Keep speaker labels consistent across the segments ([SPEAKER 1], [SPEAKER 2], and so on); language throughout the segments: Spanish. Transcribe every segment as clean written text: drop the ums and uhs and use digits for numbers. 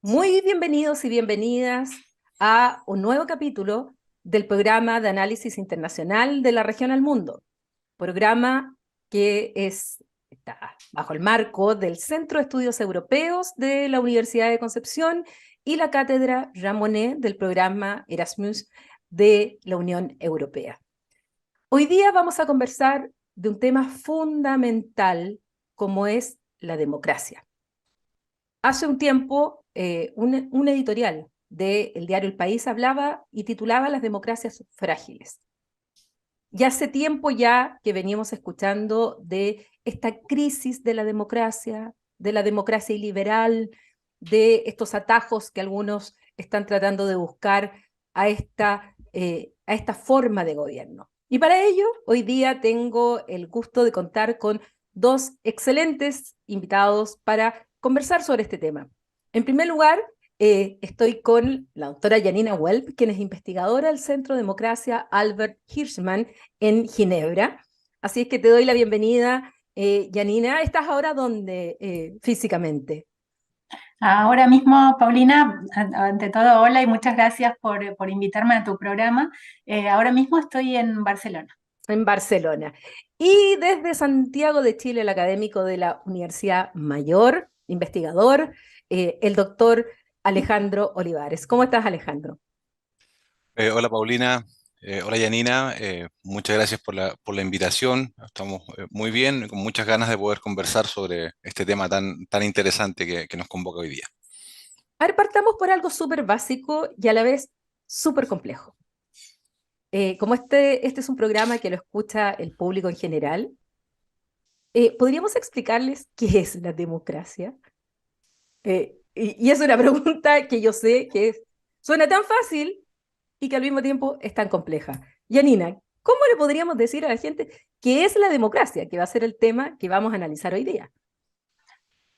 [SPEAKER 1] Muy bienvenidos y bienvenidas a un nuevo capítulo del programa de análisis internacional de la región al mundo, programa está bajo el marco del Centro de Estudios Europeos de la Universidad de Concepción y la Cátedra Jean Monnet del programa Erasmus de la Unión Europea. Hoy día vamos a conversar de un tema fundamental como es la democracia. Hace un tiempo, un editorial del diario El País hablaba y titulaba Las democracias frágiles. Y hace tiempo ya que veníamos escuchando de esta crisis de la democracia iliberal, de estos atajos que algunos están tratando de buscar a esta forma de gobierno. Y para ello, hoy día tengo el gusto de contar con dos excelentes invitados para conversar sobre este tema. En primer lugar, estoy con la doctora Janina Welp, quien es investigadora del Centro de Democracia Albert Hirschman en Ginebra. Así es que te doy la bienvenida, Janina. ¿Estás ahora dónde físicamente?
[SPEAKER 2] Ahora mismo, Paulina, ante todo, hola y muchas gracias por invitarme a tu programa. Ahora mismo estoy en Barcelona.
[SPEAKER 1] En Barcelona. Y desde Santiago de Chile, el académico de la Universidad Mayor, investigador, el doctor Alejandro Olivares. ¿Cómo estás, Alejandro?
[SPEAKER 3] Hola Paulina, hola Yanina, muchas gracias por la invitación. Estamos muy bien, con muchas ganas de poder conversar sobre este tema tan interesante que nos convoca hoy día.
[SPEAKER 1] A ver, partamos por algo súper básico y a la vez súper complejo. Como este es un programa que lo escucha el público en general, ¿podríamos explicarles qué es la democracia? Y es una pregunta que yo sé suena tan fácil y que al mismo tiempo es tan compleja. Yanina, ¿cómo le podríamos decir a la gente qué es la democracia, que va a ser el tema que vamos a analizar hoy día?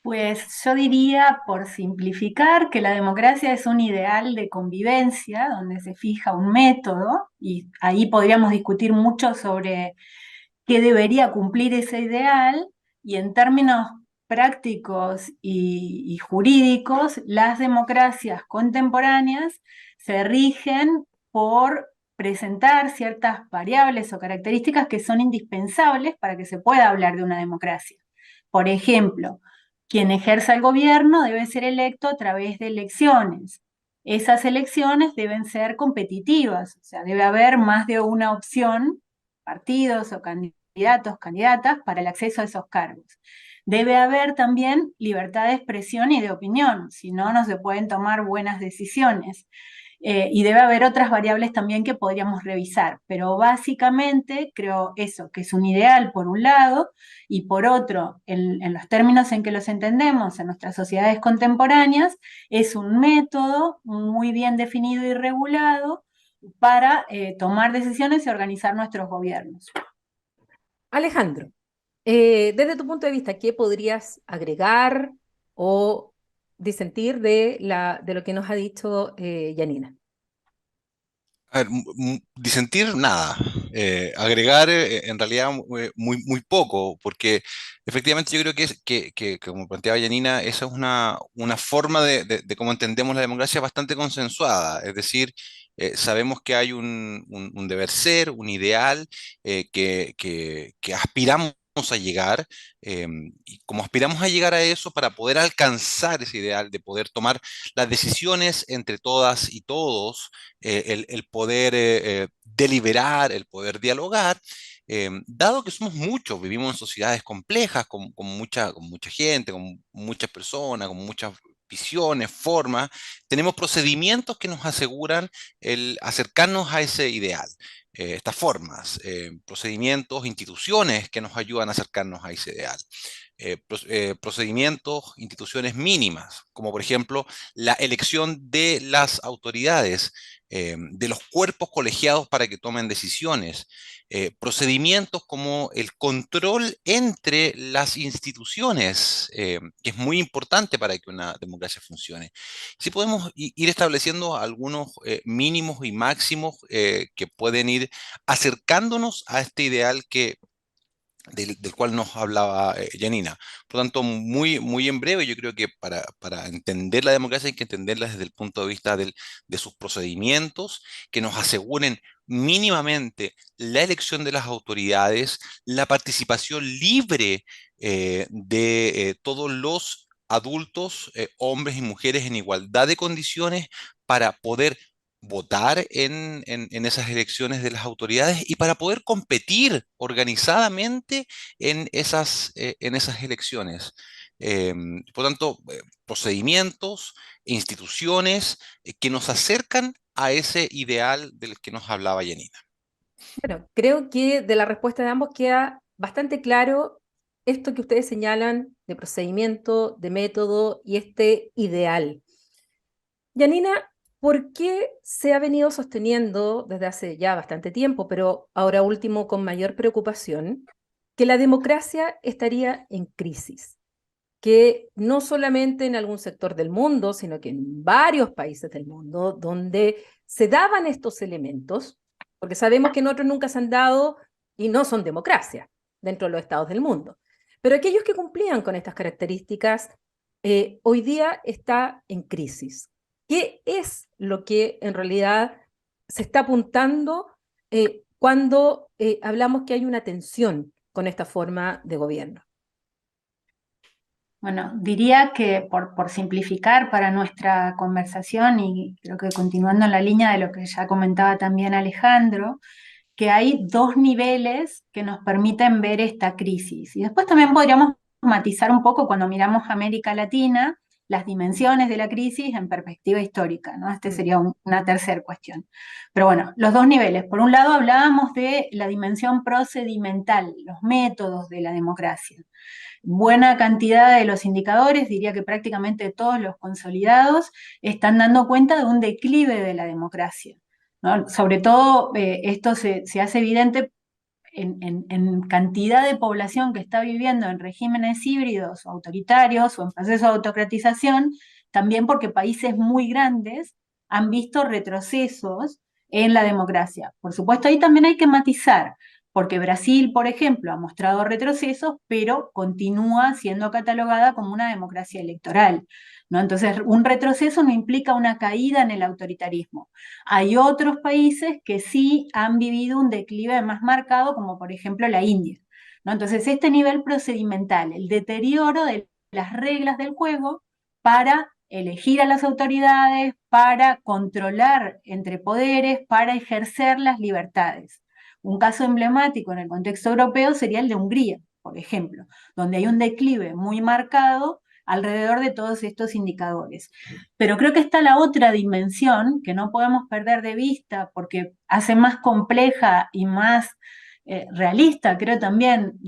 [SPEAKER 2] Pues yo diría, por simplificar, que la democracia es un ideal de convivencia donde se fija un método y ahí podríamos discutir mucho sobre qué debería cumplir ese ideal y en términos prácticos y jurídicos, las democracias contemporáneas se rigen por presentar ciertas variables o características que son indispensables para que se pueda hablar de una democracia. Por ejemplo, quien ejerza el gobierno debe ser electo a través de elecciones. Esas elecciones deben ser competitivas, o sea, debe haber más de una opción, partidos o candidatos, candidatas, para el acceso a esos cargos. Debe haber también libertad de expresión y de opinión, si no, no se pueden tomar buenas decisiones. Y debe haber otras variables también que podríamos revisar, pero básicamente creo eso, que es un ideal por un lado, y por otro, en los términos en que los entendemos en nuestras sociedades contemporáneas, es un método muy bien definido y regulado para tomar decisiones y organizar nuestros gobiernos.
[SPEAKER 1] Alejandro, desde tu punto de vista, ¿qué podrías agregar o disentir de lo que nos ha dicho Yanina?
[SPEAKER 3] A ver, disentir nada, agregar en realidad muy poco, porque efectivamente yo creo como planteaba Yanina, esa es una forma de cómo entendemos la democracia bastante consensuada, es decir, sabemos que hay un deber ser, un ideal que aspiramos a llegar, eh, y como aspiramos a llegar a eso para poder alcanzar ese ideal, de poder tomar las decisiones entre todas y todos, el poder deliberar, el poder dialogar, dado que somos muchos, vivimos en sociedades complejas, con mucha gente, con muchas personas, con muchas visiones, formas, tenemos procedimientos que nos aseguran el acercarnos a ese ideal. Estas formas, procedimientos, instituciones que nos ayudan a acercarnos a ese ideal. Procedimientos, instituciones mínimas, como por ejemplo la elección de las autoridades, de los cuerpos colegiados para que tomen decisiones, procedimientos como el control entre las instituciones, que es muy importante para que una democracia funcione. Sí podemos ir estableciendo algunos mínimos y máximos que pueden ir acercándonos a este ideal del cual nos hablaba Janina. Por lo tanto, muy en breve, yo creo que para entender la democracia hay que entenderla desde el punto de vista de sus procedimientos, que nos aseguren mínimamente la elección de las autoridades, la participación libre de todos los adultos, hombres y mujeres en igualdad de condiciones para poder votar en esas elecciones de las autoridades y para poder competir organizadamente en esas elecciones. Por lo tanto, procedimientos, instituciones que nos acercan a ese ideal del que nos hablaba Janina.
[SPEAKER 1] Bueno, creo que de la respuesta de ambos queda bastante claro esto que ustedes señalan de procedimiento, de método y este ideal. Yanina, ¿por qué se ha venido sosteniendo desde hace ya bastante tiempo, pero ahora último con mayor preocupación, que la democracia estaría en crisis? Que no solamente en algún sector del mundo, sino que en varios países del mundo donde se daban estos elementos, porque sabemos que en otros nunca se han dado y no son democracia dentro de los estados del mundo. Pero aquellos que cumplían con estas características, hoy día está en crisis. ¿Qué es lo que en realidad se está apuntando cuando hablamos que hay una tensión con esta forma de gobierno?
[SPEAKER 2] Bueno, diría que por simplificar para nuestra conversación y creo que continuando en la línea de lo que ya comentaba también Alejandro, que hay dos niveles que nos permiten ver esta crisis. Y después también podríamos matizar un poco cuando miramos América Latina, las dimensiones de la crisis en perspectiva histórica, ¿no? Este sería una tercera cuestión. Pero bueno, los dos niveles. Por un lado hablábamos de la dimensión procedimental, los métodos de la democracia. Buena cantidad de los indicadores, diría que prácticamente todos los consolidados, están dando cuenta de un declive de la democracia, ¿no? Sobre todo esto se hace evidente en cantidad de población que está viviendo en regímenes híbridos o autoritarios o en proceso de autocratización, también porque países muy grandes han visto retrocesos en la democracia. Por supuesto, ahí también hay que matizar, porque Brasil, por ejemplo, ha mostrado retrocesos, pero continúa siendo catalogada como una democracia electoral, ¿no? Entonces, un retroceso no implica una caída en el autoritarismo. Hay otros países que sí han vivido un declive más marcado, como por ejemplo la India, ¿no? Entonces, este nivel procedimental, el deterioro de las reglas del juego para elegir a las autoridades, para controlar entre poderes, para ejercer las libertades. Un caso emblemático en el contexto europeo sería el de Hungría, por ejemplo, donde hay un declive muy marcado alrededor de todos estos indicadores. Pero creo que está la otra dimensión que no podemos perder de vista porque hace más compleja y más realista, creo también,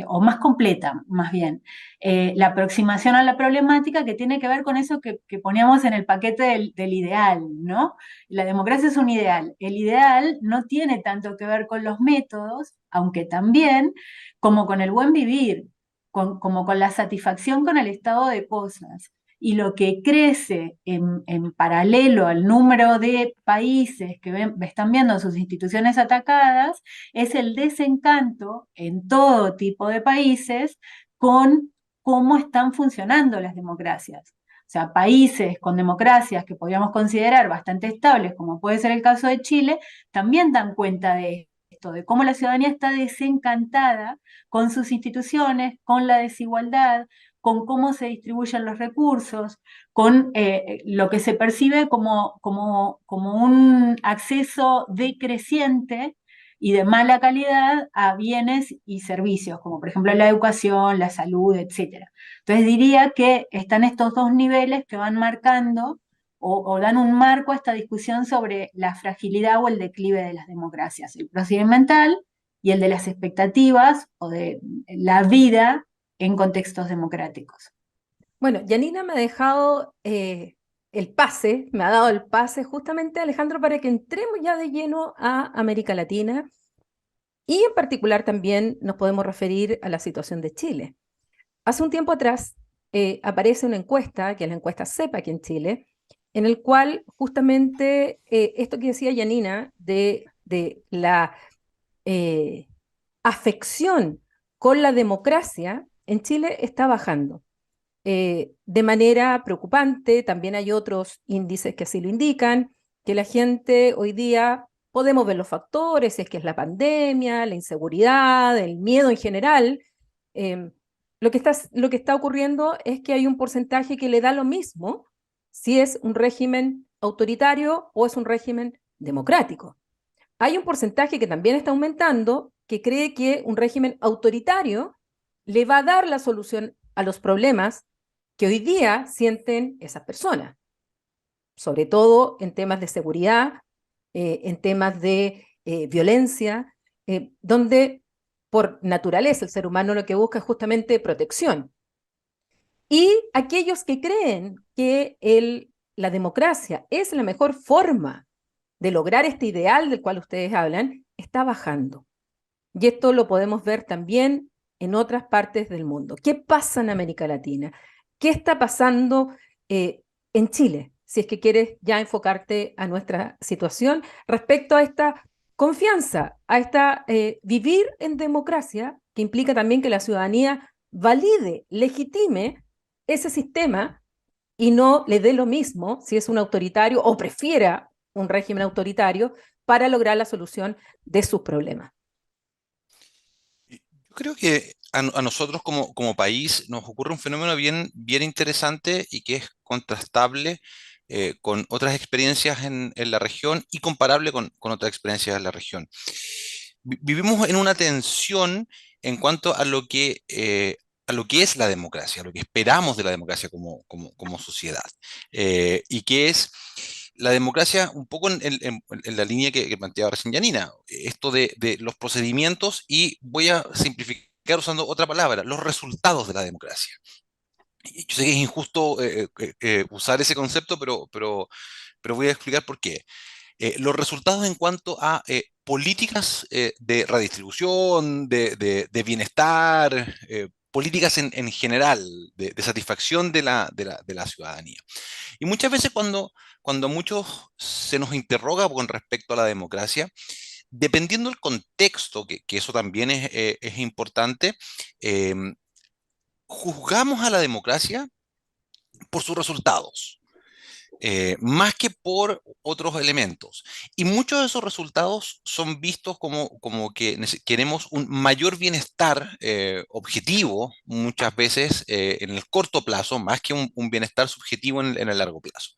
[SPEAKER 2] o más completa, más bien, la aproximación a la problemática que tiene que ver con eso que poníamos en el paquete del ideal, ¿no? La democracia es un ideal. El ideal no tiene tanto que ver con los métodos, aunque también, como con el buen vivir, como con la satisfacción con el estado de cosas. Y lo que crece en paralelo al número de países que están viendo sus instituciones atacadas es el desencanto en todo tipo de países con cómo están funcionando las democracias. O sea, países con democracias que podríamos considerar bastante estables, como puede ser el caso de Chile, también dan cuenta de esto, de cómo la ciudadanía está desencantada con sus instituciones, con la desigualdad, con cómo se distribuyen los recursos, con lo que se percibe como un acceso decreciente y de mala calidad a bienes y servicios, como por ejemplo la educación, la salud, etc. Entonces diría que están estos dos niveles que van marcando o dan un marco a esta discusión sobre la fragilidad o el declive de las democracias, el procedimental y el de las expectativas o de la vida en contextos democráticos.
[SPEAKER 1] Bueno, Yanina me ha dejado el pase, me ha dado el pase justamente, Alejandro, para que entremos ya de lleno a América Latina y en particular también nos podemos referir a la situación de Chile. Hace un tiempo atrás aparece una encuesta, que es la encuesta CEPA aquí en Chile, en el cual justamente esto que decía Yanina de la afección con la democracia en Chile está bajando de manera preocupante. También hay otros índices que así lo indican, que la gente hoy día, podemos ver los factores, si es que es la pandemia, la inseguridad, el miedo en general. eh, lo que está ocurriendo es que hay un porcentaje que le da lo mismo si es un régimen autoritario o es un régimen democrático. Hay un porcentaje que también está aumentando que cree que un régimen autoritario le va a dar la solución a los problemas que hoy día sienten esas personas, sobre todo en temas de seguridad, en temas de violencia, donde por naturaleza el ser humano lo que busca es justamente protección. Y aquellos que creen que la democracia es la mejor forma de lograr este ideal del cual ustedes hablan, está bajando. Y esto lo podemos ver también en otras partes del mundo. ¿Qué pasa en América Latina? ¿Qué está pasando en Chile? Si es que quieres ya enfocarte a nuestra situación respecto a esta confianza, a esta vivir en democracia, que implica también que la ciudadanía valide, legitime ese sistema y no le dé lo mismo si es un autoritario o prefiera un régimen autoritario para lograr la solución de sus problemas.
[SPEAKER 3] Yo creo que a nosotros como país nos ocurre un fenómeno bien interesante y que es contrastable con otras experiencias en la región y comparable con otras experiencias en la región. Vivimos en una tensión en cuanto a lo que es la democracia, a lo que esperamos de la democracia como sociedad, y que es la democracia un poco en la línea que planteaba recién Janina, esto de los procedimientos, y voy a simplificar usando otra palabra, los resultados de la democracia. Y yo sé que es injusto usar ese concepto, pero voy a explicar por qué. Los resultados en cuanto a políticas de redistribución, de bienestar, políticas en general, de satisfacción de la ciudadanía. Y muchas veces cuando a muchos se nos interroga con respecto a la democracia, dependiendo del contexto, que eso también es importante, eh, juzgamos a la democracia por sus resultados, más que por otros elementos. Y muchos de esos resultados son vistos como que queremos un mayor bienestar objetivo, muchas veces en el corto plazo, más que un bienestar subjetivo en el largo plazo.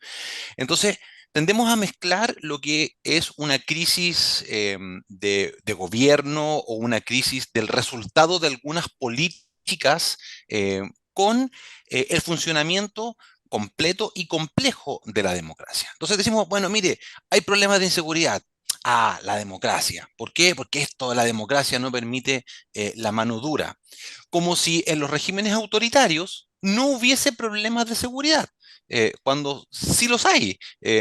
[SPEAKER 3] Entonces, tendemos a mezclar lo que es una crisis de gobierno o una crisis del resultado de algunas políticas con el funcionamiento completo y complejo de la democracia. Entonces decimos, bueno, mire, hay problemas de inseguridad. Ah, la democracia. ¿Por qué? Porque esto de la democracia no permite la mano dura. Como si en los regímenes autoritarios no hubiese problemas de seguridad, cuando sí los hay,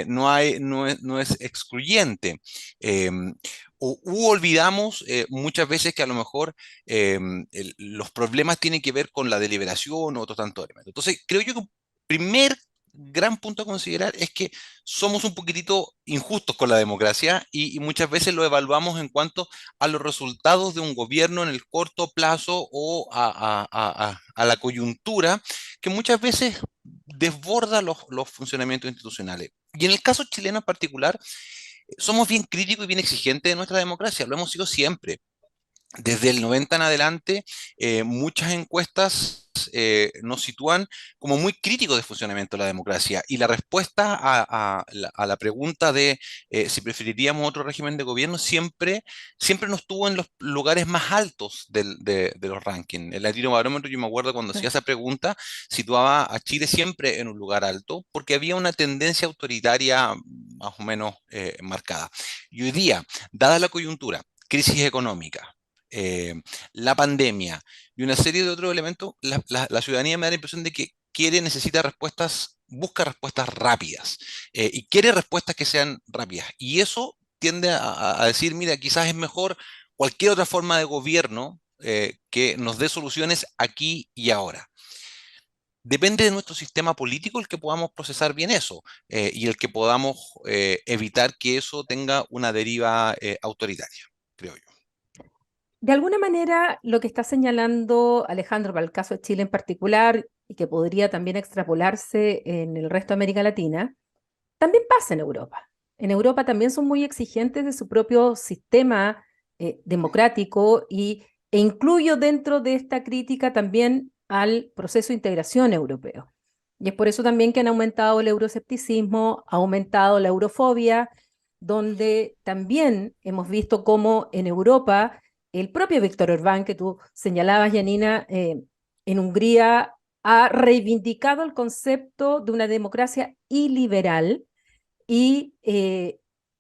[SPEAKER 3] no es excluyente. Eh, olvidamos muchas veces que a lo mejor los problemas tienen que ver con la deliberación o otro tanto elementos. Entonces, creo yo que un primer gran punto a considerar es que somos un poquitito injustos con la democracia y muchas veces lo evaluamos en cuanto a los resultados de un gobierno en el corto plazo o a la coyuntura, que muchas veces desborda los funcionamientos institucionales. Y en el caso chileno en particular, somos bien críticos y bien exigentes de nuestra democracia, lo hemos sido siempre. Desde el 90 en adelante, muchas encuestas nos sitúan como muy críticos del funcionamiento de la democracia, y la respuesta a la pregunta de si preferiríamos otro régimen de gobierno siempre nos tuvo en los lugares más altos de los rankings. El Latino Barómetro, yo me acuerdo cuando hacía esa pregunta, situaba a Chile siempre en un lugar alto porque había una tendencia autoritaria más o menos marcada. Y hoy día, dada la coyuntura, crisis económica, eh, la pandemia y una serie de otros elementos, la ciudadanía me da la impresión de que necesita respuestas, busca respuestas rápidas, y quiere respuestas que sean rápidas. Y eso tiende a decir, mira, quizás es mejor cualquier otra forma de gobierno que nos dé soluciones aquí y ahora. Depende de nuestro sistema político el que podamos procesar bien eso, y el que podamos evitar que eso tenga una deriva autoritaria, creo yo.
[SPEAKER 1] De alguna manera, lo que está señalando Alejandro para el caso de Chile en particular, y que podría también extrapolarse en el resto de América Latina, también pasa en Europa. En Europa también son muy exigentes de su propio sistema democrático e incluyo dentro de esta crítica también al proceso de integración europeo. Y es por eso también que han aumentado el euroescepticismo, ha aumentado la eurofobia, donde también hemos visto cómo en Europa el propio Víctor Orbán, que tú señalabas, Janina, en Hungría ha reivindicado el concepto de una democracia iliberal y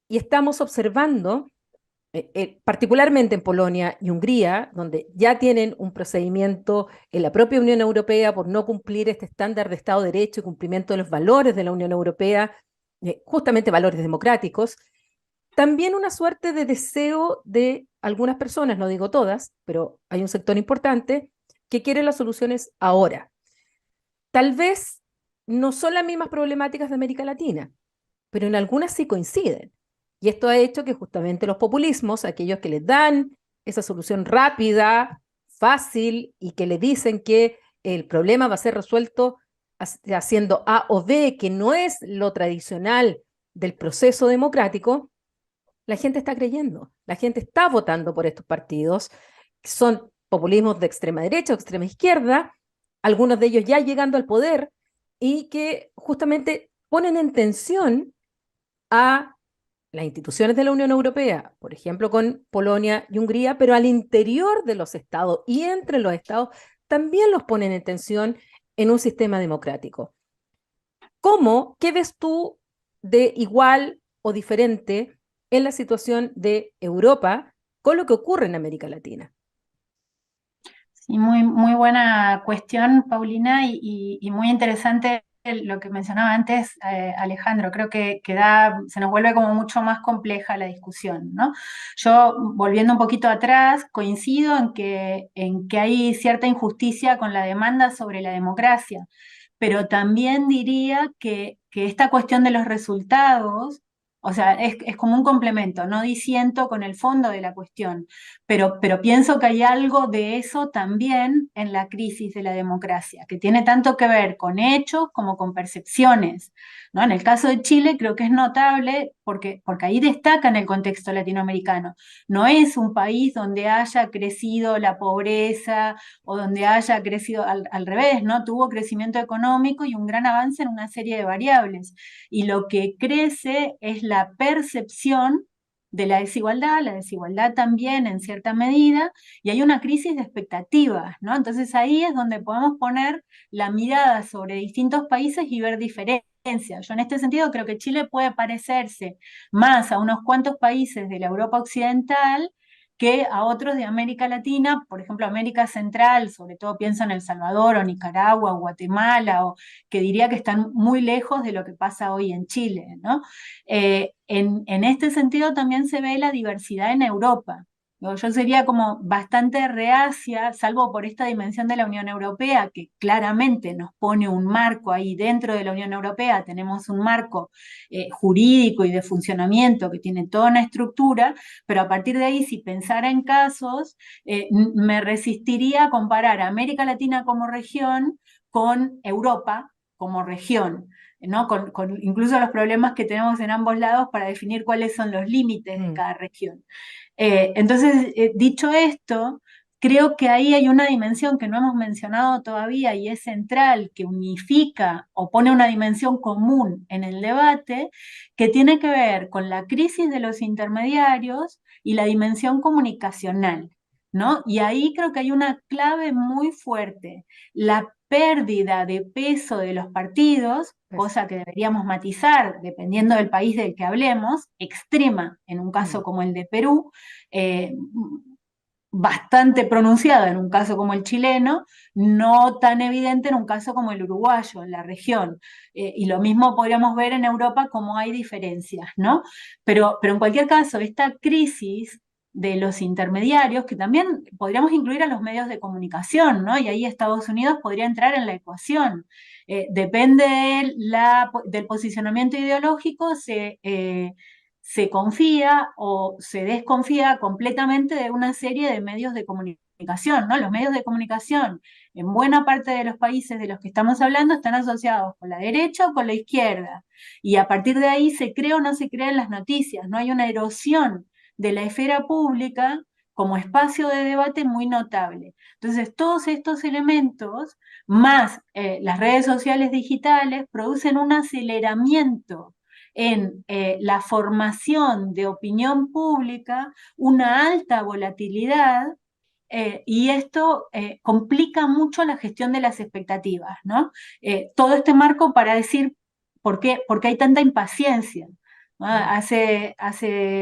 [SPEAKER 1] estamos observando, particularmente en Polonia y Hungría, donde ya tienen un procedimiento en la propia Unión Europea por no cumplir este estándar de Estado de Derecho y cumplimiento de los valores de la Unión Europea, justamente valores democráticos, también una suerte de deseo de algunas personas, no digo todas, pero hay un sector importante que quiere las soluciones ahora. Tal vez no son las mismas problemáticas de América Latina, pero en algunas sí coinciden. Y esto ha hecho que justamente los populismos, aquellos que les dan esa solución rápida, fácil y que le dicen que el problema va a ser resuelto haciendo A o B, que no es lo tradicional del proceso democrático, la gente está creyendo, la gente está votando por estos partidos, que son populismos de extrema derecha o extrema izquierda, algunos de ellos ya llegando al poder y que justamente ponen en tensión a las instituciones de la Unión Europea, por ejemplo, con Polonia y Hungría, pero al interior de los estados y entre los estados también los ponen en tensión en un sistema democrático. ¿Cómo? ¿Qué ves tú de igual o diferente en la situación de Europa con lo que ocurre en América Latina?
[SPEAKER 2] Sí, muy buena cuestión, Paulina, y muy interesante lo que mencionaba antes, Alejandro. Creo se nos vuelve como mucho más compleja la discusión, ¿no? Yo, volviendo un poquito atrás, coincido en que hay cierta injusticia con la demanda sobre la democracia, pero también diría que esta cuestión de los resultados, o sea, es como un complemento, no disiento con el fondo de la cuestión, pero pienso que hay algo de eso también en la crisis de la democracia, que tiene tanto que ver con hechos como con percepciones, ¿no? En el caso de Chile creo que es notable porque ahí destaca en el contexto latinoamericano. No es un país donde haya crecido la pobreza o donde haya crecido al revés, ¿no? Tuvo crecimiento económico y un gran avance en una serie de variables. Y lo que crece es la percepción de la desigualdad también en cierta medida, y hay una crisis de expectativas, ¿no? Entonces ahí es donde podemos poner la mirada sobre distintos países y ver diferencias. Yo en este sentido creo que Chile puede parecerse más a unos cuantos países de la Europa occidental que a otros de América Latina, por ejemplo América Central, sobre todo pienso en El Salvador o Nicaragua o Guatemala, o que diría que están muy lejos de lo que pasa hoy en Chile, ¿no? En este sentido también se ve la diversidad en Europa. Yo sería como bastante reacia, salvo por esta dimensión de la Unión Europea, que claramente nos pone un marco ahí dentro de la Unión Europea, tenemos un marco jurídico y de funcionamiento que tiene toda una estructura, pero a partir de ahí, si pensara en casos, me resistiría a comparar a América Latina como región con Europa como región, ¿no? Con incluso los problemas que tenemos en ambos lados para definir cuáles son los límites de cada región. Entonces, dicho esto, creo que ahí hay una dimensión que no hemos mencionado todavía y es central, que unifica o pone una dimensión común en el debate, que tiene que ver con la crisis de los intermediarios y la dimensión comunicacional, ¿no? Y ahí creo que hay una clave muy fuerte, la pérdida de peso de los partidos, cosa que deberíamos matizar dependiendo del país del que hablemos, extrema en un caso como el de Perú, eh, bastante pronunciada en un caso como el chileno, no tan evidente en un caso como el uruguayo, en la región. Y lo mismo podríamos ver en Europa como hay diferencias, ¿no? Pero en cualquier caso, esta crisis de los intermediarios, que también podríamos incluir a los medios de comunicación, ¿no? Y ahí Estados Unidos podría entrar en la ecuación. Depende del posicionamiento ideológico, se confía o se desconfía completamente de una serie de medios de comunicación, ¿no? Los medios de comunicación en buena parte de los países de los que estamos hablando están asociados con la derecha o con la izquierda, y a partir de ahí se cree o no se creen las noticias, ¿no? Hay una erosión de la esfera pública como espacio de debate muy notable. Entonces, todos estos elementos, más las redes sociales digitales, producen un aceleramiento en la formación de opinión pública, una alta volatilidad, y esto complica mucho la gestión de las expectativas, ¿no? Todo este marco para decir por qué hay tanta impaciencia. ¿No? Hace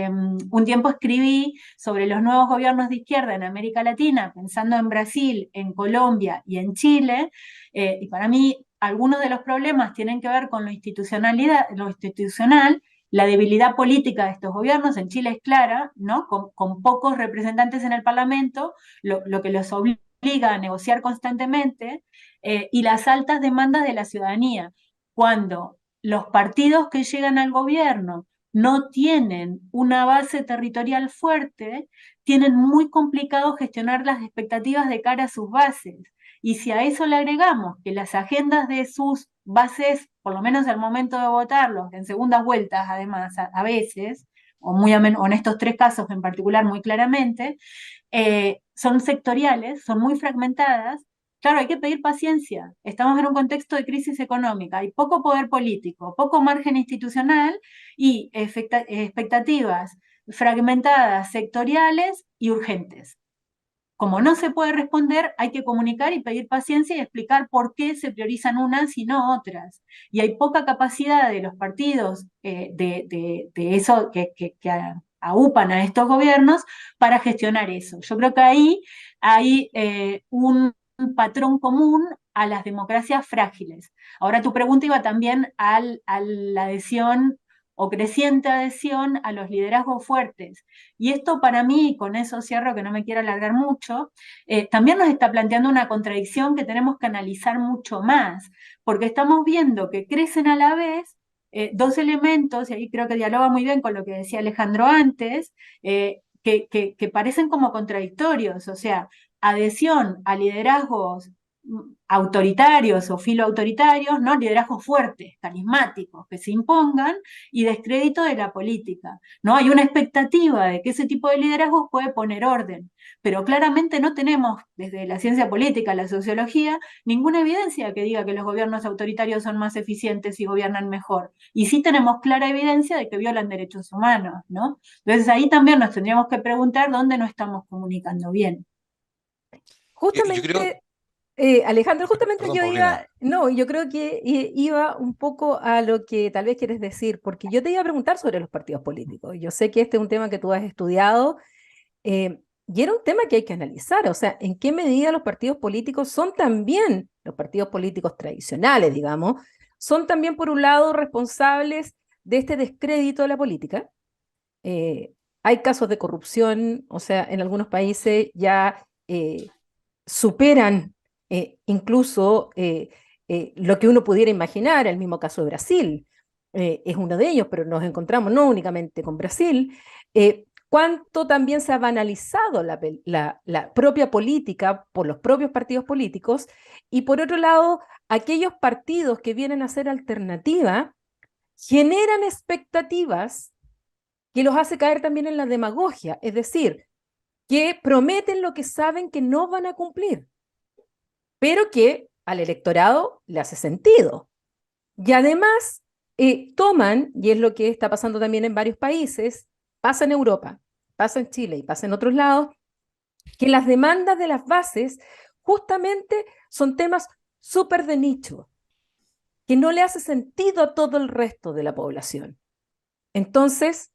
[SPEAKER 2] un tiempo escribí sobre los nuevos gobiernos de izquierda en América Latina, pensando en Brasil, en Colombia y en Chile, y para mí algunos de los problemas tienen que ver con lo institucional. La debilidad política de estos gobiernos en Chile es clara, ¿no? Con pocos representantes en el Parlamento, lo que los obliga a negociar constantemente, y las altas demandas de la ciudadanía. Cuando los partidos que llegan al gobierno no tienen una base territorial fuerte, tienen muy complicado gestionar las expectativas de cara a sus bases. Y si a eso le agregamos que las agendas de sus bases, por lo menos al momento de votarlos, en segundas vueltas además, a veces, o en estos tres casos en particular muy claramente, son sectoriales, son muy fragmentadas. Claro, hay que pedir paciencia. Estamos en un contexto de crisis económica, hay poco poder político, poco margen institucional y expectativas fragmentadas, sectoriales y urgentes. Como no se puede responder, hay que comunicar y pedir paciencia y explicar por qué se priorizan unas y no otras. Y hay poca capacidad de los partidos de eso que aupan a estos gobiernos para gestionar eso. Yo creo que ahí hay un patrón común a las democracias frágiles. Ahora tu pregunta iba también a la adhesión o creciente adhesión a los liderazgos fuertes. Y esto para mí, con eso cierro, que no me quiero alargar mucho, también nos está planteando una contradicción que tenemos que analizar mucho más, porque estamos viendo que crecen a la vez dos elementos, y ahí creo que dialoga muy bien con lo que decía Alejandro antes, que parecen como contradictorios, o sea, adhesión a liderazgos autoritarios o filoautoritarios, ¿no? Liderazgos fuertes, carismáticos, que se impongan, y descrédito de la política, ¿no? Hay una expectativa de que ese tipo de liderazgos puede poner orden, pero claramente no tenemos, desde la ciencia política, la sociología, ninguna evidencia que diga que los gobiernos autoritarios son más eficientes y gobiernan mejor. Y sí tenemos clara evidencia de que violan derechos humanos, ¿no? Entonces ahí también nos tendríamos que preguntar dónde no estamos comunicando bien.
[SPEAKER 3] Yo creo,
[SPEAKER 1] Justamente, Alejandro, justamente
[SPEAKER 3] perdón,
[SPEAKER 1] yo
[SPEAKER 3] Paulina.
[SPEAKER 1] iba, no, yo creo que iba un poco a lo que tal vez quieres decir, porque yo te iba a preguntar sobre los partidos políticos. Yo sé que este es un tema que tú has estudiado, y era un tema que hay que analizar, o sea, en qué medida los partidos políticos son también, los partidos políticos tradicionales, digamos, son también, por un lado, responsables de este descrédito de la política. Eh, Hay casos de corrupción, o sea, en algunos países ya superan incluso lo que uno pudiera imaginar. El mismo caso de Brasil es uno de ellos, pero nos encontramos no únicamente con Brasil. Cuánto también se ha banalizado la propia política por los propios partidos políticos, y por otro lado, aquellos partidos que vienen a ser alternativa generan expectativas que los hace caer también en la demagogia, es decir, que prometen lo que saben que no van a cumplir, pero que al electorado le hace sentido. Y además toman, y es lo que está pasando también en varios países, pasa en Europa, pasa en Chile y pasa en otros lados, que las demandas de las bases justamente son temas súper de nicho, que no le hace sentido a todo el resto de la población. Entonces,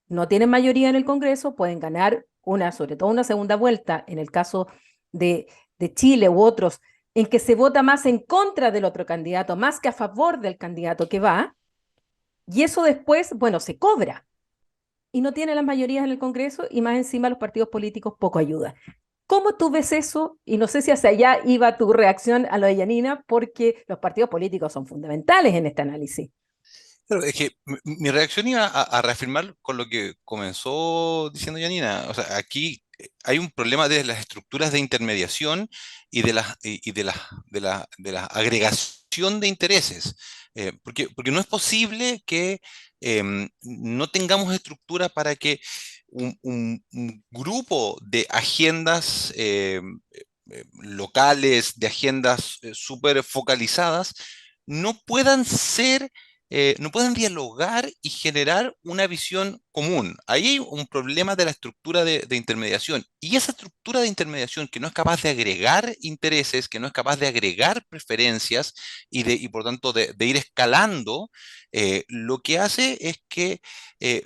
[SPEAKER 1] no tienen mayoría en el Congreso, pueden ganar sobre todo una segunda vuelta, en el caso de Chile u otros, en que se vota más en contra del otro candidato, más que a favor del candidato que va, y eso después, bueno, se cobra, y no tiene las mayorías en el Congreso, y más encima los partidos políticos poco ayudan. ¿Cómo tú ves eso? Y no sé si hacia allá iba tu reacción a lo de Yanina, porque los partidos políticos son fundamentales en este análisis.
[SPEAKER 3] Pero es que mi reacción iba a reafirmar con lo que comenzó diciendo Janina. O sea, aquí hay un problema de las estructuras de intermediación y de la agregación de intereses. Porque no es posible que no tengamos estructura para que un grupo de agendas locales, de agendas súper focalizadas, no puedan ser no pueden dialogar y generar una visión común. Ahí hay un problema de la estructura de intermediación. Y esa estructura de intermediación que no es capaz de agregar intereses, que no es capaz de agregar preferencias y por tanto de ir escalando, lo que hace es que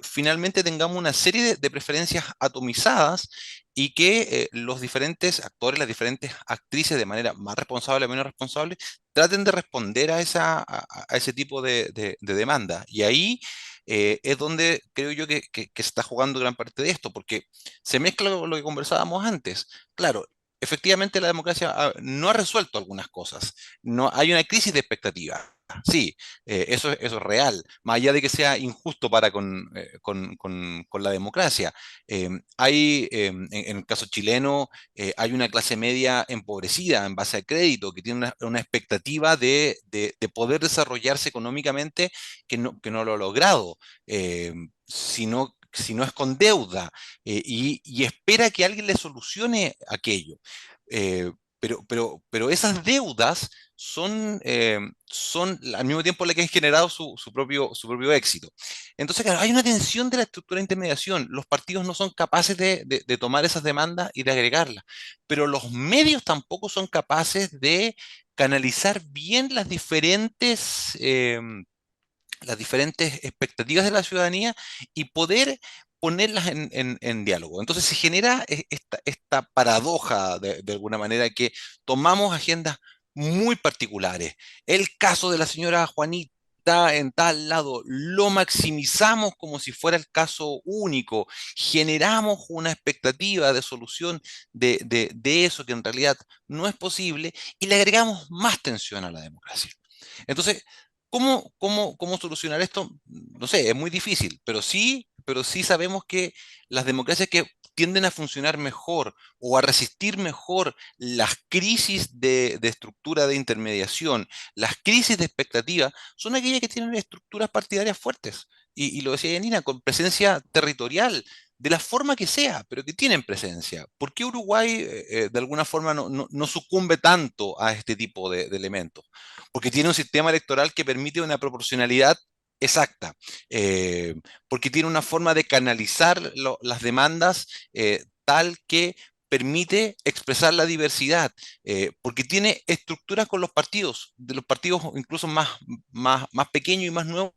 [SPEAKER 3] finalmente tengamos una serie de preferencias atomizadas y que los diferentes actores, las diferentes actrices, de manera más responsable o menos responsable, traten de responder a ese tipo de demanda. Y ahí es donde creo yo que se está jugando gran parte de esto, porque se mezcla lo que conversábamos antes. Claro, efectivamente la democracia no ha resuelto algunas cosas. No, hay una crisis de expectativa. Sí, eso es real, más allá de que sea injusto para con la democracia. En el caso chileno, hay una clase media empobrecida en base a crédito, que tiene una expectativa de poder desarrollarse económicamente que no lo ha logrado, si no es con deuda, y espera que alguien le solucione aquello. Eh, pero esas deudas son al mismo tiempo las que han generado su propio éxito. Entonces, claro, hay una tensión de la estructura de intermediación. Los partidos no son capaces de tomar esas demandas y de agregarlas, pero los medios tampoco son capaces de canalizar bien las diferentes expectativas de la ciudadanía y poder ponerlas en diálogo. Entonces se genera esta paradoja de alguna manera que tomamos agendas muy particulares. El caso de la señora Juanita en tal lado, lo maximizamos como si fuera el caso único, generamos una expectativa de solución de eso que en realidad no es posible y le agregamos más tensión a la democracia. Entonces, cómo solucionar esto? No sé, es muy difícil, pero sí sabemos que las democracias que tienden a funcionar mejor o a resistir mejor las crisis de estructura de intermediación, las crisis de expectativa, son aquellas que tienen estructuras partidarias fuertes. Y lo decía Yanina, con presencia territorial, de la forma que sea, pero que tienen presencia. ¿Por qué Uruguay de alguna forma no sucumbe tanto a este tipo de elementos? Porque tiene un sistema electoral que permite una proporcionalidad exacta, porque tiene una forma de canalizar las demandas tal que permite expresar la diversidad, porque tiene estructuras con los partidos, de los partidos incluso más pequeños y más nuevos,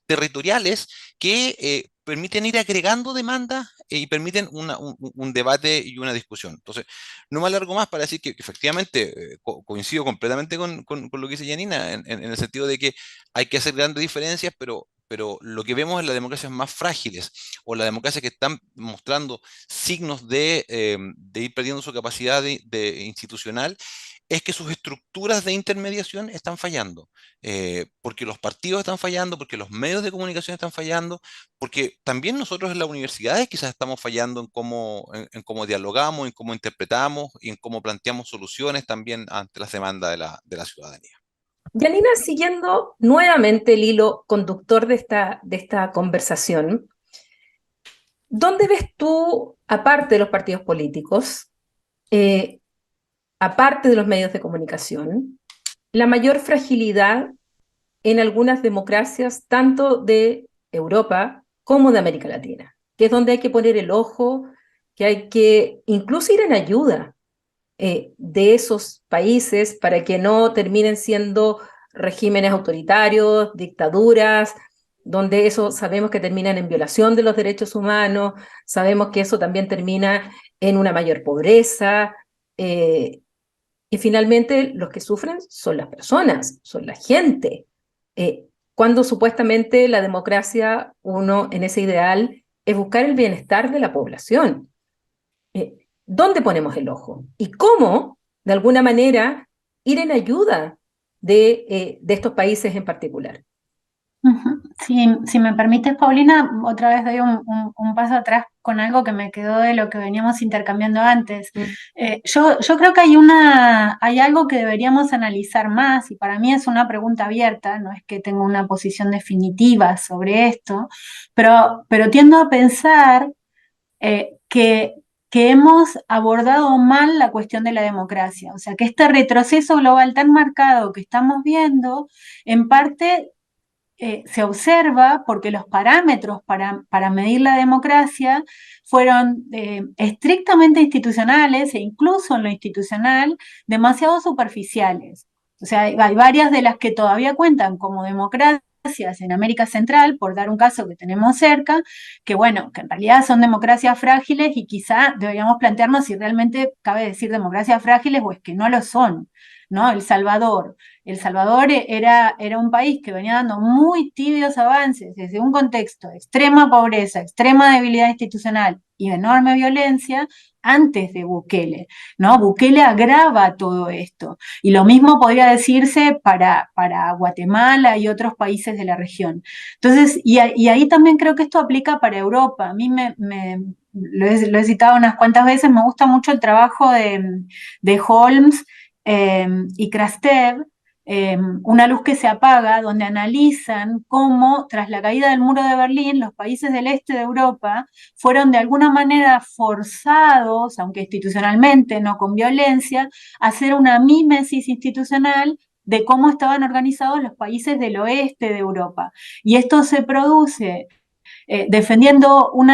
[SPEAKER 3] territoriales, que permiten ir agregando demandas y permiten un debate y una discusión. Entonces, no me alargo más para decir que efectivamente coincido completamente con lo que dice Janina, en el sentido de que hay que hacer grandes diferencias, pero lo que vemos en las democracias más frágiles o las democracias que están mostrando signos de ir perdiendo su capacidad institucional es que sus estructuras de intermediación están fallando, porque los partidos están fallando, porque los medios de comunicación están fallando, porque también nosotros en las universidades quizás estamos fallando en cómo dialogamos, en cómo interpretamos y en cómo planteamos soluciones también ante las demandas de la ciudadanía.
[SPEAKER 1] Janina, siguiendo nuevamente el hilo conductor de esta conversación, ¿dónde ves tú, aparte de los partidos políticos, eh, aparte de los medios de comunicación, la mayor fragilidad en algunas democracias, tanto de Europa como de América Latina? Que es donde hay que poner el ojo, que hay que incluso ir en ayuda de esos países para que no terminen siendo regímenes autoritarios, dictaduras, donde eso sabemos que terminan en violación de los derechos humanos, sabemos que eso también termina en una mayor pobreza, y finalmente los que sufren son las personas, son la gente. Cuando supuestamente la democracia, uno en ese ideal, es buscar el bienestar de la población. ¿Dónde ponemos el ojo? ¿Y cómo, de alguna manera, ir en ayuda de estos países en particular?
[SPEAKER 2] Si me permites, Paulina, otra vez doy un paso atrás con algo que me quedó de lo que veníamos intercambiando antes.
[SPEAKER 1] Mm.
[SPEAKER 2] Yo creo que hay algo que deberíamos analizar más, y para mí es una pregunta abierta, no es que tenga una posición definitiva sobre esto, pero tiendo a pensar que hemos abordado mal la cuestión de la democracia. O sea, que este retroceso global tan marcado que estamos viendo, en parte se observa porque los parámetros para medir la democracia fueron estrictamente institucionales e incluso en lo institucional demasiado superficiales. O sea, hay varias de las que todavía cuentan como democracias en América Central, por dar un caso que tenemos cerca, que bueno, que en realidad son democracias frágiles y quizá deberíamos plantearnos si realmente cabe decir democracias frágiles o es que no lo son, ¿no? El Salvador era un país que venía dando muy tibios avances desde un contexto de extrema pobreza, extrema debilidad institucional y enorme violencia antes de Bukele, ¿no? Bukele agrava todo esto. Y lo mismo podría decirse para Guatemala y otros países de la región. Entonces, y ahí también creo que esto aplica para Europa. A mí lo he citado unas cuantas veces, me gusta mucho el trabajo de Holmes y Krastev, Una luz que se apaga, donde analizan cómo tras la caída del muro de Berlín, los países del este de Europa fueron de alguna manera forzados, aunque institucionalmente, no con violencia, a hacer una mímesis institucional de cómo estaban organizados los países del oeste de Europa. Y esto se produce defendiendo un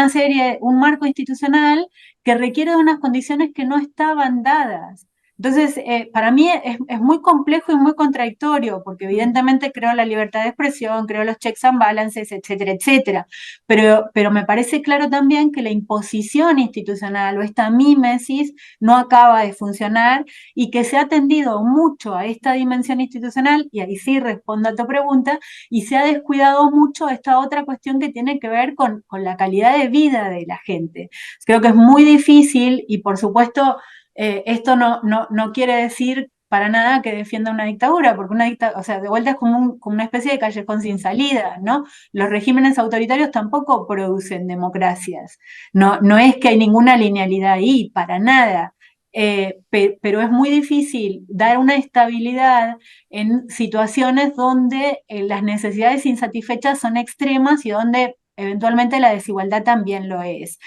[SPEAKER 2] marco institucional que requiere de unas condiciones que no estaban dadas. Entonces, para mí es muy complejo y muy contradictorio, porque evidentemente creo la libertad de expresión, creo los checks and balances, etcétera, etcétera. Pero me parece claro también que la imposición institucional o esta mímesis no acaba de funcionar y que se ha tendido mucho a esta dimensión institucional, y ahí sí respondo a tu pregunta, y se ha descuidado mucho esta otra cuestión que tiene que ver con la calidad de vida de la gente. Creo que es muy difícil y por supuesto esto no quiere decir para nada que defienda una dictadura, porque o sea, de vuelta es como una especie de callejón sin salida, ¿no? Los regímenes autoritarios tampoco producen democracias. No es que hay ninguna linealidad ahí, para nada. Pero es muy difícil dar una estabilidad en situaciones donde las necesidades insatisfechas son extremas y donde eventualmente la desigualdad también lo es.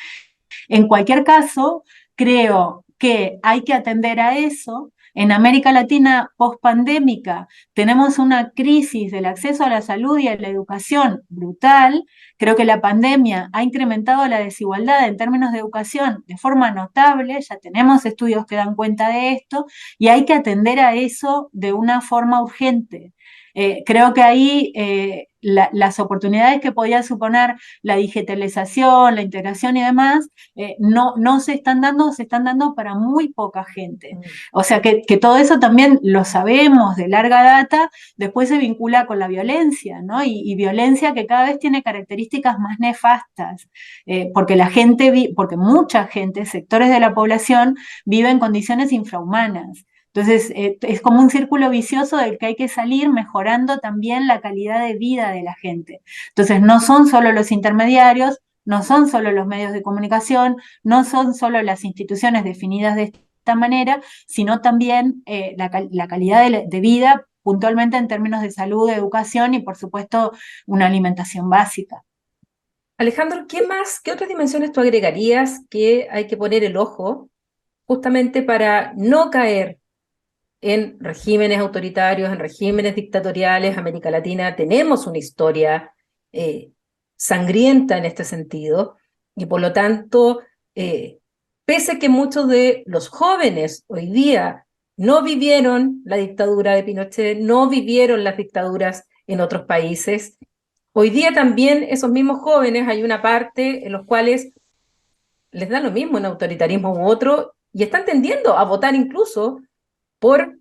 [SPEAKER 2] En cualquier caso, creo que hay que atender a eso. En América Latina post-pandémica tenemos una crisis del acceso a la salud y a la educación brutal. Creo que la pandemia ha incrementado la desigualdad en términos de educación de forma notable, ya tenemos estudios que dan cuenta de esto, y hay que atender a eso de una forma urgente. Creo que ahí las oportunidades que podía suponer la digitalización, la integración y demás, no se están dando, se están dando para muy poca gente. O sea que todo eso también lo sabemos de larga data, después se vincula con la violencia, ¿no? Y violencia que cada vez tiene características más nefastas, porque mucha gente, sectores de la población, vive en condiciones infrahumanas. Entonces, es como un círculo vicioso del que hay que salir mejorando también la calidad de vida de la gente. Entonces, no son solo los intermediarios, no son solo los medios de comunicación, no son solo las instituciones definidas de esta manera, sino también la calidad de vida puntualmente en términos de salud, de educación y por supuesto una alimentación básica.
[SPEAKER 1] Alejandro, qué otras dimensiones tú agregarías que hay que poner el ojo justamente para no caer en regímenes autoritarios, en regímenes dictatoriales? América Latina tenemos una historia eh, sangrienta en este sentido, y por lo tanto, pese a que muchos de los jóvenes hoy día no vivieron la dictadura de Pinochet, no vivieron las dictaduras en otros países, hoy día también esos mismos jóvenes hay una parte en los cuales les da lo mismo un autoritarismo u otro y están tendiendo a votar incluso por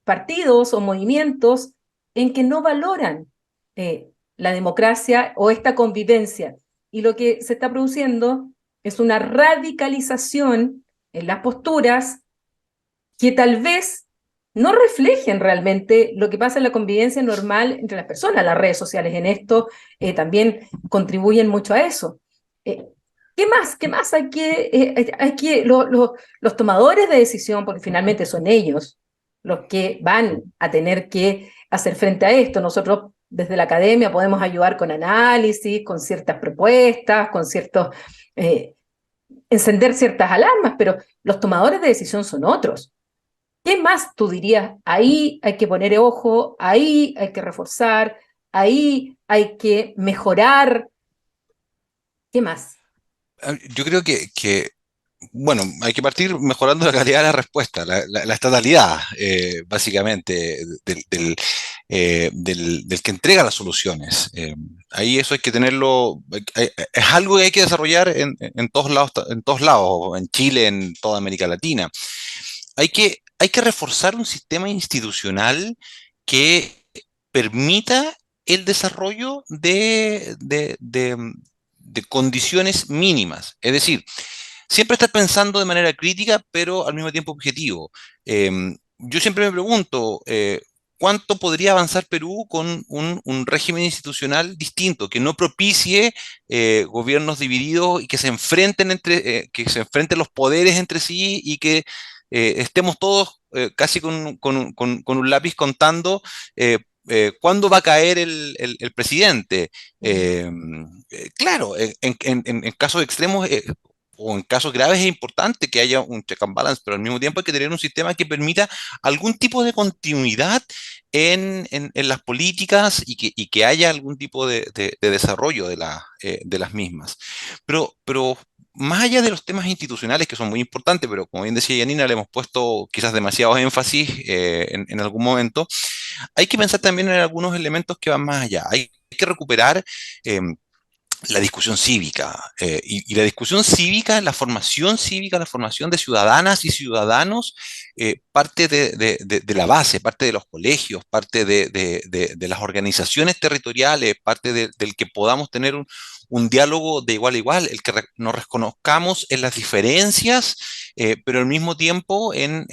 [SPEAKER 1] partidos o movimientos en que no valoran la democracia o esta convivencia. Y lo que se está produciendo es una radicalización en las posturas que tal vez no reflejen realmente lo que pasa en la convivencia normal entre las personas. Las redes sociales en esto también contribuyen mucho a eso. Eh, ¿Qué más? ¿Qué más los tomadores de decisión, porque finalmente son ellos los que van a tener que hacer frente a esto? Nosotros desde la academia podemos ayudar con análisis, con ciertas propuestas, con ciertos, encender ciertas alarmas, pero los tomadores de decisión son otros. ¿Qué más tú dirías? Ahí hay que poner ojo, ahí hay que reforzar, ahí hay que mejorar. ¿Qué más?
[SPEAKER 3] Yo creo bueno, hay que partir mejorando la calidad de la respuesta, la estatalidad, básicamente, del que entrega las soluciones. Ahí eso hay que tenerlo, es algo que hay que desarrollar en todos lados, en Chile, en toda América Latina. Hay que reforzar un sistema institucional que permita el desarrollo de condiciones mínimas. Es decir, siempre estar pensando de manera crítica, pero al mismo tiempo objetivo. Yo siempre me pregunto, ¿cuánto podría avanzar Perú con un régimen institucional distinto, que no propicie gobiernos divididos y que que se enfrenten los poderes entre sí y que estemos todos casi con un lápiz contando cuándo va a caer el presidente? Eh, claro, en casos extremos o en casos graves es importante que haya un check and balance, pero al mismo tiempo hay que tener un sistema que permita algún tipo de continuidad en las políticas y que haya algún tipo de desarrollo de las mismas. Pero más allá de los temas institucionales, que son muy importantes, pero como bien decía Yanina, le hemos puesto quizás demasiado énfasis en algún momento, hay que pensar también en algunos elementos que van más allá. Hay que recuperar la discusión cívica. Y la discusión cívica, la formación de ciudadanas y ciudadanos, parte de la base, parte de los colegios, parte de las organizaciones territoriales, parte del que podamos tener un diálogo de igual a igual, el que nos reconozcamos en las diferencias, pero al mismo tiempo en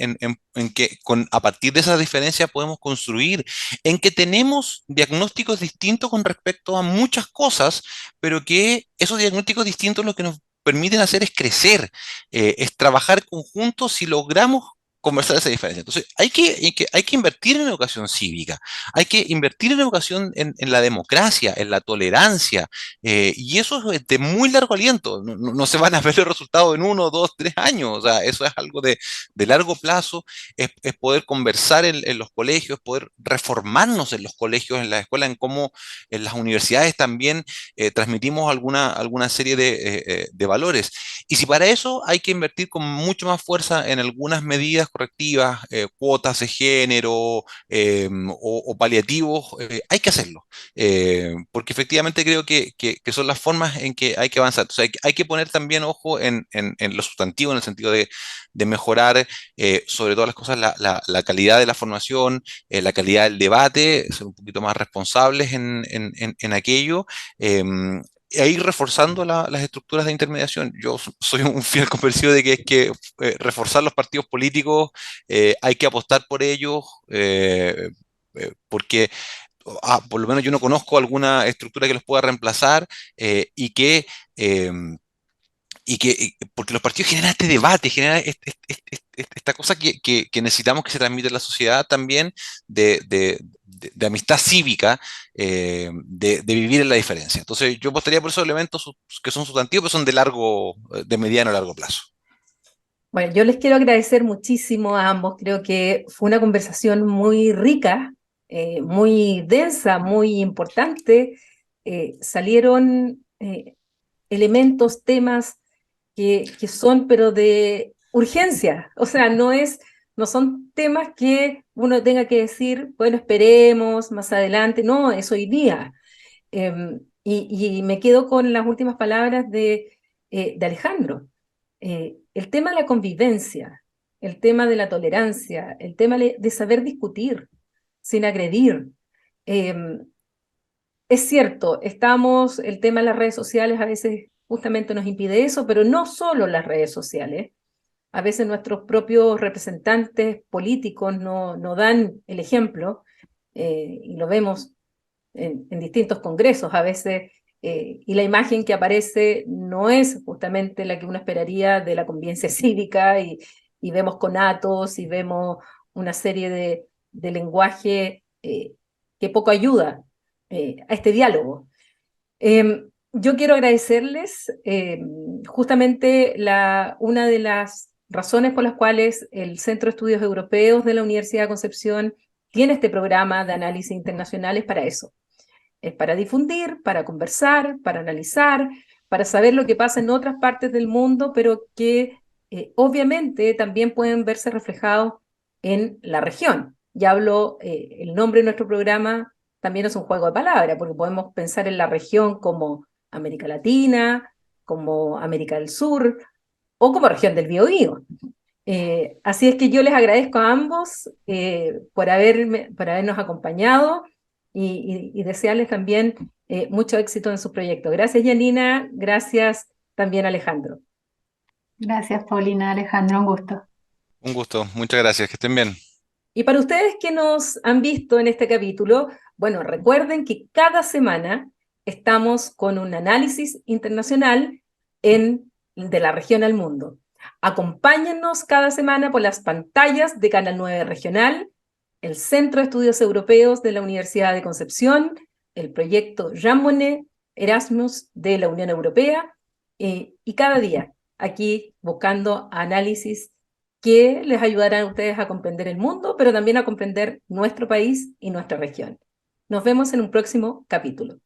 [SPEAKER 3] que a partir de esas diferencias podemos construir, en que tenemos diagnósticos distintos con respecto a muchas cosas, pero que esos diagnósticos distintos lo que nos permiten hacer es crecer, es trabajar conjuntos si logramos conversar esa diferencia. Entonces, hay que invertir en educación cívica, hay que invertir en educación en la democracia, en la tolerancia, y eso es de muy largo aliento. No se van a ver los resultados en 1, 2, 3 años. O sea, eso es algo de largo plazo, es poder conversar en los colegios, poder reformarnos en los colegios, en la escuela, en cómo en las universidades también transmitimos alguna serie de valores. Y si para eso hay que invertir con mucho más fuerza en algunas medidas correctivas, cuotas de género o paliativos, hay que hacerlo. Porque efectivamente creo que son las formas en que hay que avanzar. O sea, hay que poner también ojo en lo sustantivo, en el sentido de mejorar sobre todas las cosas la calidad de la formación, la calidad del debate, ser un poquito más responsables en aquello. E ir reforzando las estructuras de intermediación. Yo soy un fiel convencido de que es que reforzar los partidos políticos, hay que apostar por ellos, porque por lo menos yo no conozco alguna estructura que los pueda reemplazar eh, y que... em, porque los partidos generan este debate, generan esta cosa que necesitamos que se transmita en la sociedad también de amistad cívica, de vivir en la diferencia. Entonces, yo apostaría por esos elementos que son sustantivos, pero son de mediano a largo plazo.
[SPEAKER 1] Bueno, yo les quiero agradecer muchísimo a ambos. Creo que fue una conversación muy rica, muy densa, muy importante. Salieron elementos, temas que son, pero de urgencia. O sea, no son temas que uno tenga que decir, bueno, esperemos más adelante. No, es hoy día. Y me quedo con las últimas palabras de Alejandro. El tema de la convivencia, el tema de la tolerancia, el tema de saber discutir sin agredir. Eh, es cierto, el tema de las redes sociales a veces justamente nos impide eso, pero no solo las redes sociales. a veces nuestros propios representantes políticos no dan el ejemplo, y lo vemos en distintos congresos a veces, y la imagen que aparece no es justamente la que uno esperaría de la convivencia cívica, y vemos conatos y vemos una serie de lenguaje que poco ayuda a este diálogo. Yo quiero agradecerles justamente una de las razones por las cuales el Centro de Estudios Europeos de la Universidad de Concepción tiene este programa de análisis internacional, es para eso. Es para difundir, para conversar, para analizar, para saber lo que pasa en otras partes del mundo, pero que obviamente también pueden verse reflejados en la región. Ya hablo, el nombre de nuestro programa también es un juego de palabras, porque podemos pensar en la región como América Latina, como América del Sur, o como región del Biobío. Así es que yo les agradezco a ambos por habernos acompañado, y desearles también mucho éxito en su proyecto. Gracias, Janina. Gracias también, Alejandro.
[SPEAKER 2] Gracias, Paulina, Alejandro, un gusto.
[SPEAKER 3] Un gusto, muchas gracias, que estén bien.
[SPEAKER 1] Y para ustedes que nos han visto en este capítulo, bueno, recuerden que cada semana estamos con un análisis internacional de la región al mundo. Acompáñennos cada semana por las pantallas de Canal 9 Regional, el Centro de Estudios Europeos de la Universidad de Concepción, el proyecto Jean Monnet Erasmus de la Unión Europea, y cada día aquí buscando análisis que les ayudarán a ustedes a comprender el mundo, pero también a comprender nuestro país y nuestra región. Nos vemos en un próximo capítulo.